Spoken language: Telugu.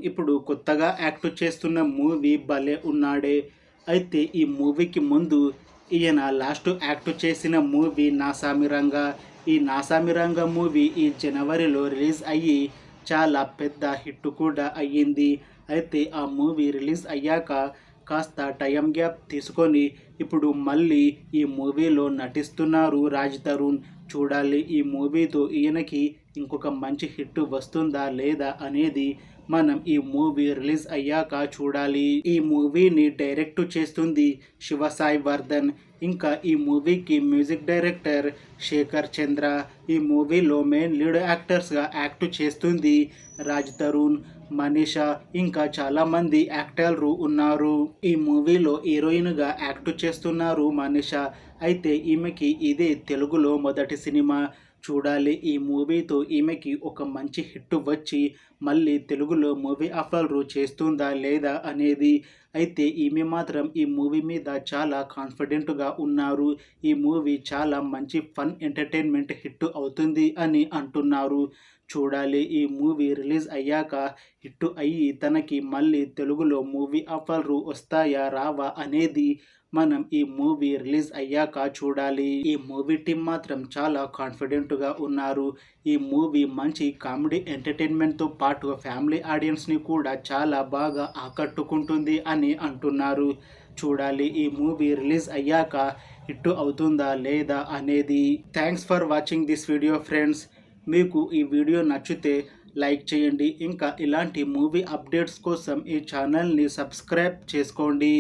ఇప్పుడు కొత్తగా యాక్ట్ చేస్తున్న మూవీ భలే ఉన్నాడే. అయితే ఈ మూవీకి ముందు ఈయన లాస్ట్ యాక్ట్ చేసిన మూవీ నాసామిరంగా. ఈ నాసామిరంగా మూవీ ఈ జనవరిలో రిలీజ్ అయ్యి చాలా పెద్ద హిట్ కూడా అయ్యింది. అయితే ఆ మూవీ రిలీజ్ అయ్యాక కాస్త టైం గ్యాప్ తీసుకొని ఇప్పుడు మళ్ళీ ఈ మూవీలో నటిస్తున్నారు రాజ్ తరుణ్. చూడాలి ఈ మూవీతో ఈయనకి ఇంకొక మంచి హిట్ వస్తుందా లేదా అనేది మనం ఈ మూవీ రిలీజ్ అయ్యాక చూడాలి. ఈ మూవీని డైరెక్ట్ చేస్తుంది శివ సాయి వర్ధన్. ఇంకా ఈ మూవీకి మ్యూజిక్ డైరెక్టర్ శేఖర్ చంద్ర. ఈ మూవీలో మెయిన్ లీడ్ యాక్టర్స్గా యాక్ట్ చేస్తుంది రాజ్ తరుణ్, మనీషా, ఇంకా చాలామంది యాక్టర్లు ఉన్నారు. ఈ మూవీలో హీరోయిన్గా యాక్ట్ చేస్తున్నారు మనీషా. అయితే ఈమెకి ఇదే తెలుగులో మొదటి సినిమా. చూడాలి ఈ మూవీతో ఈమెకి ఒక మంచి హిట్ వచ్చి మళ్ళీ తెలుగులో మూవీ ఆఫర్లు చేస్తుందా లేదా అనేది. అయితే ఈమె మాత్రం ఈ మూవీ మీద చాలా కాన్ఫిడెంట్గా ఉన్నారు. ఈ మూవీ చాలా మంచి ఫన్ ఎంటర్టైన్మెంట్ హిట్ అవుతుంది అని అంటున్నారు. చూడాలి ఈ మూవీ రిలీజ్ అయ్యాక హిట్ అయ్యి తనకి మళ్ళీ తెలుగులో మూవీ ఆఫర్లు వస్తాయా రావా అనేది మనం ఈ మూవీ రిలీజ్ అయ్యాక చూడాలి. ఈ మూవీ టీం మాత్రం చాలా కాన్ఫిడెంట్గా ఉన్నారు. ఈ మూవీ మంచి కామెడీ ఎంటర్టైన్మెంట్తో పాటు ఫ్యామిలీ ఆడియన్స్ని కూడా చాలా బాగా ఆకట్టుకుంటుంది అని అంటున్నారు. చూడాలి ఈ మూవీ రిలీజ్ అయ్యాక హిట్ అవుతుందా లేదా అనేది. Thanks for watching this video friends. మీకు ఈ వీడియో నచ్చితే లైక్ చేయండి. ఇంకా ఇలాంటి మూవీ అప్డేట్స్ కోసం ఈ ఛానల్ని సబ్స్క్రైబ్ చేసుకోండి.